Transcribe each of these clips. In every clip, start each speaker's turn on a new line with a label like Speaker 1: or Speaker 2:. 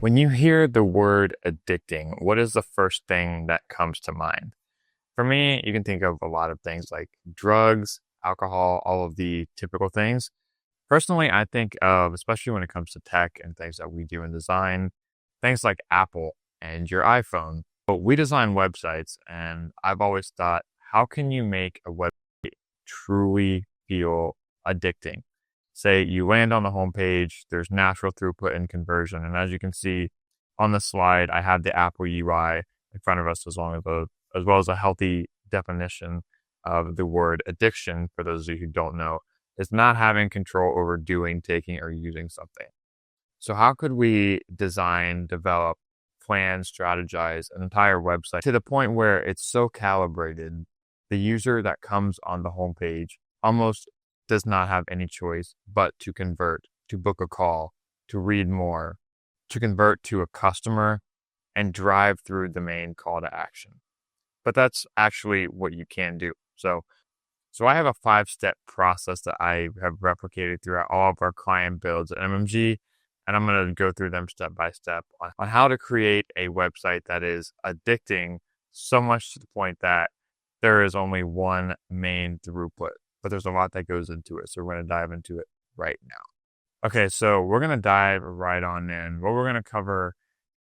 Speaker 1: When you hear the word addicting, what is the first thing that comes to mind? For me, you can think of a lot of things like drugs, alcohol, all of the typical things. Personally, I think of, especially when it comes to tech and things that we do in design, things like Apple and your iPhone. But we design websites, and I've always thought, how can you make a website truly feel addicting? Say you land on the homepage, there's natural throughput and conversion. And as you can see on the slide, I have the Apple UI in front of us as well as a healthy definition of the word addiction. For those of you who don't know, is not having control over doing, taking, or using something. So how could we design, develop, plan, strategize an entire website to the point where it's so calibrated, the user that comes on the homepage almost does not have any choice but to convert, to book a call, to read more, to convert to a customer and drive through the main call to action. But that's actually what you can do. So I have a 5-step process that I have replicated throughout all of our client builds at MMG, and I'm going to go through them step by step on how to create a website that is addicting so much to the point that there is only one main throughput. But there's a lot that goes into it. So we're going to dive into it right now. Okay, so we're going to dive right on in. What we're going to cover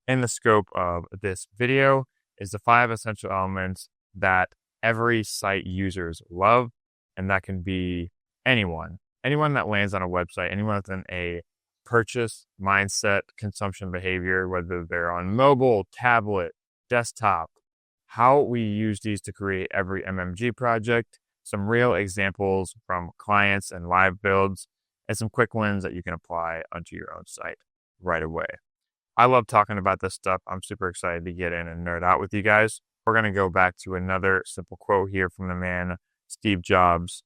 Speaker 1: in the scope of this video is the 5 essential elements that every site users love. And that can be anyone that lands on a website, anyone within a purchase mindset, consumption behavior, whether they're on mobile, tablet, desktop, how we use these to create every MMG project, some real examples from clients and live builds, and some quick wins that you can apply onto your own site right away. I love talking about this stuff. I'm super excited to get in and nerd out with you guys. We're going to go back to another simple quote here from the man, Steve Jobs.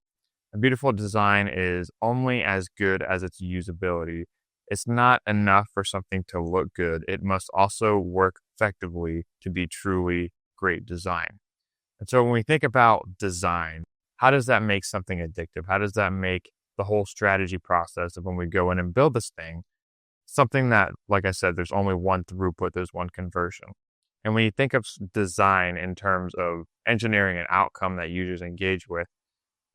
Speaker 1: A beautiful design is only as good as its usability. It's not enough for something to look good. It must also work effectively to be truly great design. And so when we think about design, how does that make something addictive? How does that make the whole strategy process of when we go in and build this thing something that, like I said, there's only one throughput, there's one conversion. And when you think of design in terms of engineering an outcome that users engage with,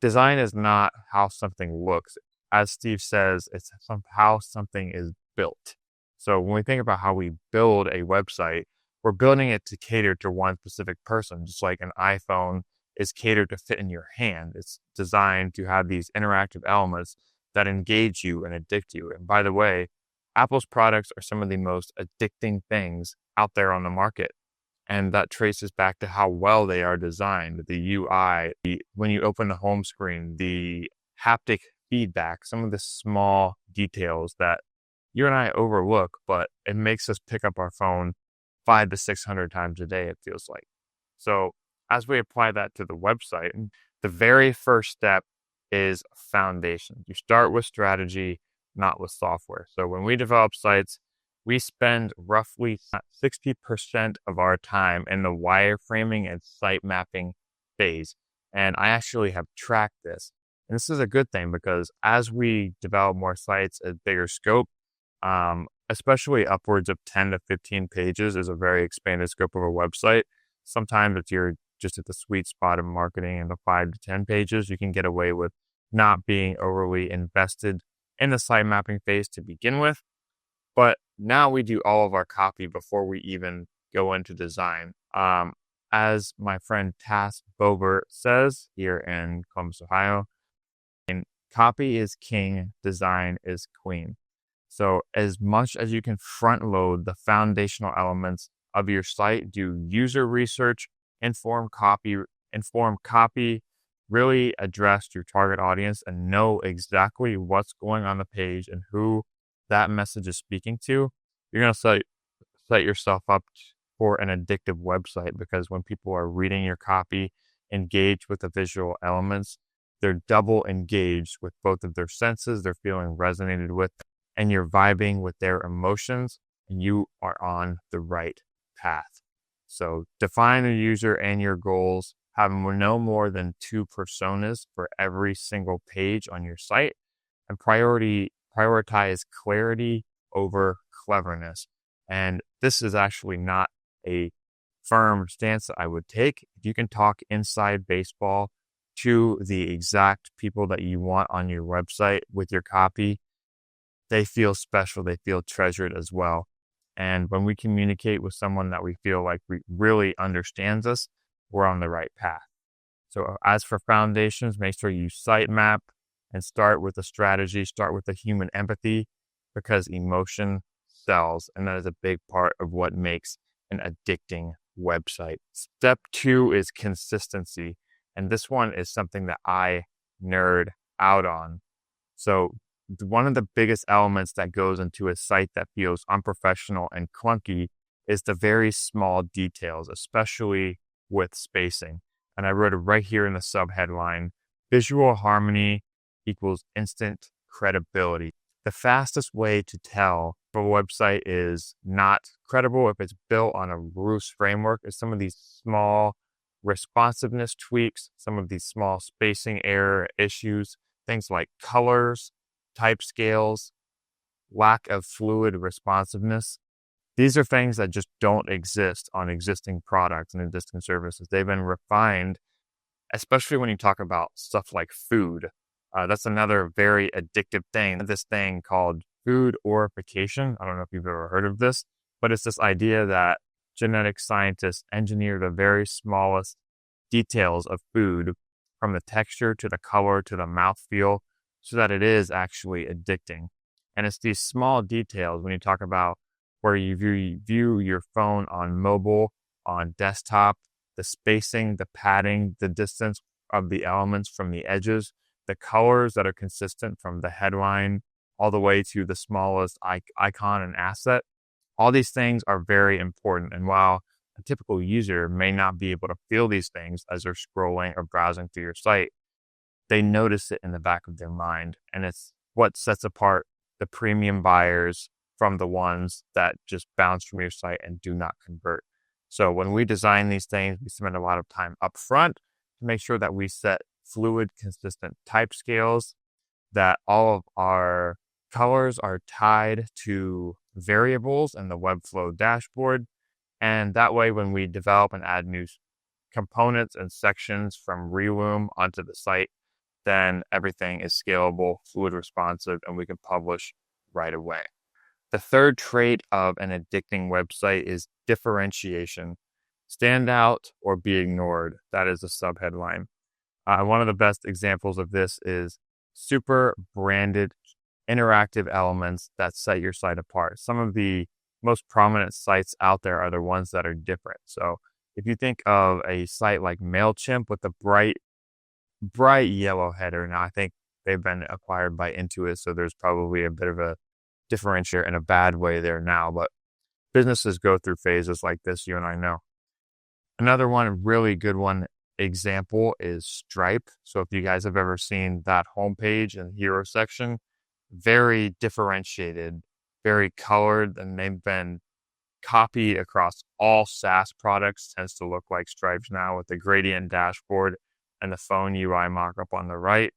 Speaker 1: design is not how something looks. As Steve says, it's how something is built. So when we think about how we build a website, we're building it to cater to one specific person, just like an iPhone is catered to fit in your hand. It's designed to have these interactive elements that engage you and addict you. And by the way, Apple's products are some of the most addicting things out there on the market. And that traces back to how well they are designed. The UI, when you open the home screen, the haptic feedback, some of the small details that you and I overlook, but it makes us pick up our phone 500 to 600 times a day, it feels like. So as we apply that to the website, the very first step is foundation. You start with strategy, not with software. So when we develop sites, we spend roughly 60% of our time in the wireframing and site mapping phase. And I actually have tracked this. And this is a good thing because as we develop more sites at bigger scope, especially upwards of 10 to 15 pages is a very expanded scope of a website. Sometimes if you're just at the sweet spot of marketing in the 5 to 10 pages, you can get away with not being overly invested in the site mapping phase to begin with. But now we do all of our copy before we even go into design. As my friend Tass Bober says here in Columbus, Ohio, copy is king, design is queen. So as much as you can front load the foundational elements of your site, do user research, inform copy, really address your target audience and know exactly what's going on the page and who that message is speaking to, you're going to set yourself up for an addictive website, because when people are reading your copy, engaged with the visual elements, they're double engaged with both of their senses. They're feeling resonated with, and you're vibing with their emotions, and you are on the right path. So define the user and your goals. Have no more than 2 personas for every single page on your site, and prioritize clarity over cleverness. And this is actually not a firm stance that I would take. If you can talk inside baseball to the exact people that you want on your website with your copy, they feel special, they feel treasured as well. And when we communicate with someone that we feel like really understands us, we're on the right path. So as for foundations, make sure you sitemap and start with a strategy, start with the human empathy, because emotion sells. And that is a big part of what makes an addicting website. Step 2 is consistency. And this one is something that I nerd out on. So one of the biggest elements that goes into a site that feels unprofessional and clunky is the very small details, especially with spacing. And I wrote it right here in the subheadline: visual harmony equals instant credibility. The fastest way to tell if a website is not credible, if it's built on a loose framework, is some of these small responsiveness tweaks, some of these small spacing error issues, things like colors, type scales, lack of fluid responsiveness. These are things that just don't exist on existing products and existing services. They've been refined, especially when you talk about stuff like food. That's another very addictive thing. This thing called food orification. I don't know if you've ever heard of this, but it's this idea that genetic scientists engineer the very smallest details of food, from the texture to the color to the mouthfeel, so that it is actually addicting. And it's these small details when you talk about where you view your phone on mobile, on desktop, the spacing, the padding, the distance of the elements from the edges, the colors that are consistent from the headline all the way to the smallest icon and asset. All these things are very important. And while a typical user may not be able to feel these things as they're scrolling or browsing through your site, they notice it in the back of their mind. And it's what sets apart the premium buyers from the ones that just bounce from your site and do not convert. So when we design these things, we spend a lot of time up front to make sure that we set fluid, consistent type scales, that all of our colors are tied to variables in the Webflow dashboard. And that way, when we develop and add new components and sections from Reloom onto the site, then everything is scalable, fluid responsive, and we can publish right away. The third trait of an addicting website is differentiation. Stand out or be ignored. That is the subheadline. One of the best examples of this is super branded interactive elements that set your site apart. Some of the most prominent sites out there are the ones that are different. So if you think of a site like MailChimp with a bright yellow header, now I think they've been acquired by Intuit, so there's probably a bit of a differentiator in a bad way there now, but businesses go through phases like this, you and I know. Another one, really good one example, is Stripe. So if you guys have ever seen that homepage and hero section, very differentiated, very colored, and they've been copied across all SaaS products. Tends to look like Stripes now, with the gradient dashboard and the phone UI mockup on the right.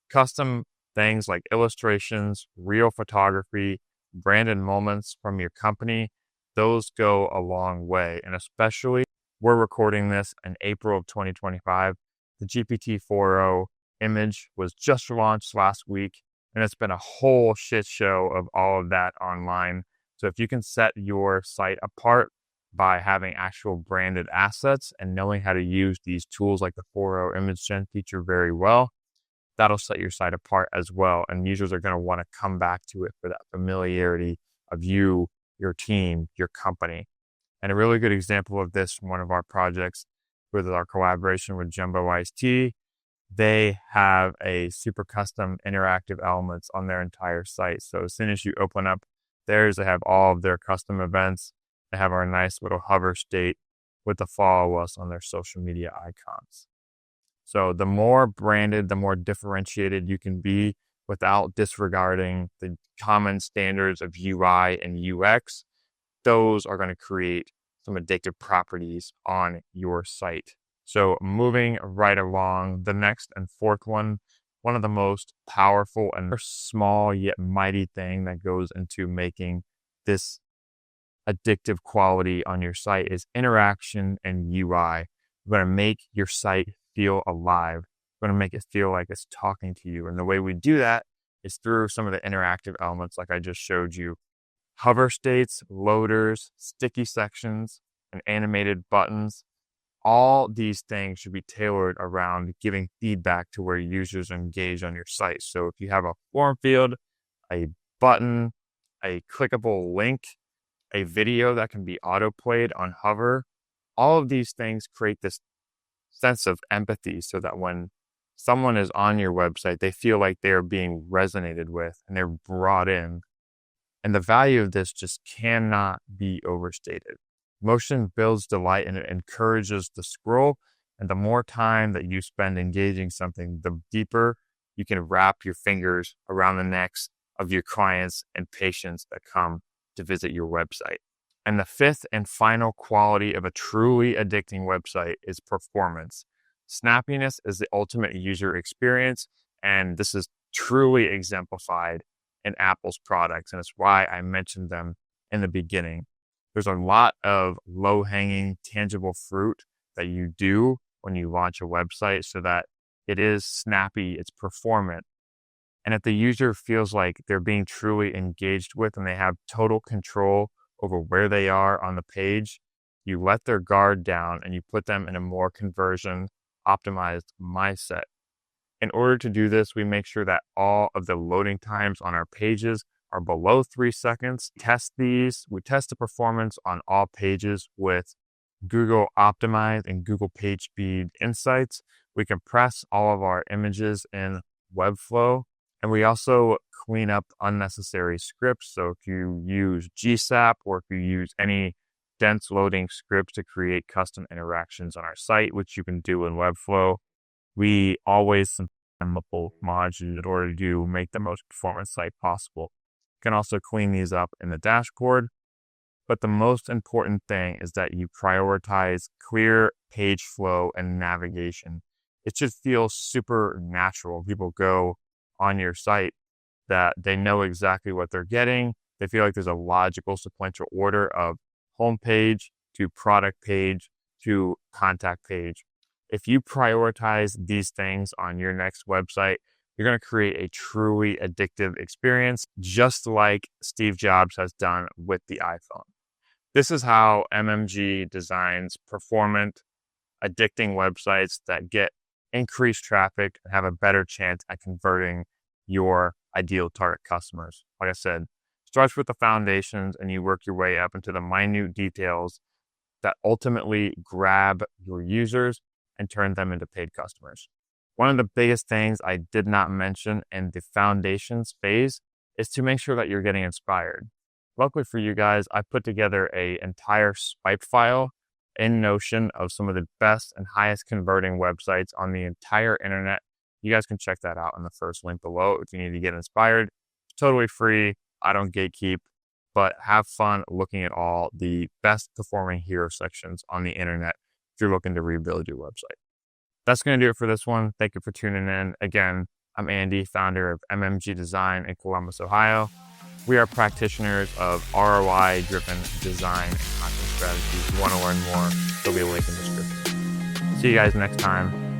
Speaker 1: Custom things like illustrations, real photography, branded moments from your company, those go a long way. And especially, we're recording this in April of 2025. The GPT-4o image was just launched last week, and it's been a whole shit show of all of that online. So if you can set your site apart by having actual branded assets and knowing how to use these tools like the 4o image gen feature very well, that'll set your site apart as well. And users are going to want to come back to it for that familiarity of you, your team, your company. And a really good example of this from one of our projects with our collaboration with Jumbo Iced Tea, they have a super custom interactive elements on their entire site. So as soon as you open up theirs, they have all of their custom events. They have our nice little hover state with the follow us on their social media icons. So the more branded, the more differentiated you can be without disregarding the common standards of UI and UX, those are going to create some addictive properties on your site. So moving right along, the next and fourth one of the most powerful and small yet mighty thing that goes into making this addictive quality on your site is interaction and UI. We're going to make your site feel alive. We're going to make it feel like it's talking to you. And the way we do that is through some of the interactive elements like I just showed you. Hover states, loaders, sticky sections, and animated buttons. All these things should be tailored around giving feedback to where users engage on your site. So if you have a form field, a button, a clickable link, a video that can be auto-played on hover, all of these things create this sense of empathy so that when someone is on your website, they feel like they're being resonated with and they're brought in. And the value of this just cannot be overstated. Motion builds delight and it encourages the scroll. And the more time that you spend engaging something, the deeper you can wrap your fingers around the necks of your clients and patients that come to visit your website. And the fifth and final quality of a truly addicting website is performance. Snappiness is the ultimate user experience, and this is truly exemplified in Apple's products, and it's why I mentioned them in the beginning. There's a lot of low-hanging, tangible fruit that you do when you launch a website so that it is snappy, it's performant, and if the user feels like they're being truly engaged with and they have total control over where they are on the page, you let their guard down and you put them in a more conversion optimized mindset. In order to do this, we make sure that all of the loading times on our pages are below 3 seconds. We test the performance on all pages with Google Optimize and Google PageSpeed Insights. We compress all of our images in Webflow, and we also clean up unnecessary scripts. So if you use GSAP or if you use any dense loading scripts to create custom interactions on our site, which you can do in Webflow, we always multiple modules in order to make the most performant site possible. You can also clean these up in the dashboard. But the most important thing is that you prioritize clear page flow and navigation. It should feel super natural. People go on your site that they know exactly what they're getting. They feel like there's a logical sequential order of homepage to product page to contact page. If you prioritize these things on your next website, you're going to create a truly addictive experience, just like Steve Jobs has done with the iPhone. This is how MMG designs performant, addicting websites that get increased traffic and have a better chance at converting your ideal target customers. Like I said, starts with the foundations and you work your way up into the minute details that ultimately grab your users and turn them into paid customers. One of the biggest things I did not mention in the foundations phase is to make sure that you're getting inspired. Luckily for you guys, I put together an entire swipe file in Notion of some of the best and highest converting websites on the entire internet. You guys can check that out in the first link below if you need to get inspired. It's totally free. I don't gatekeep, but have fun looking at all the best performing hero sections on the internet if you're looking to rebuild your website. That's going to do it for this one. Thank you for tuning in. Again, I'm Andy, founder of MMG Design in Columbus, Ohio. We are practitioners of ROI-driven design and content strategies. If you want to learn more, there'll be a link in the description. See you guys next time.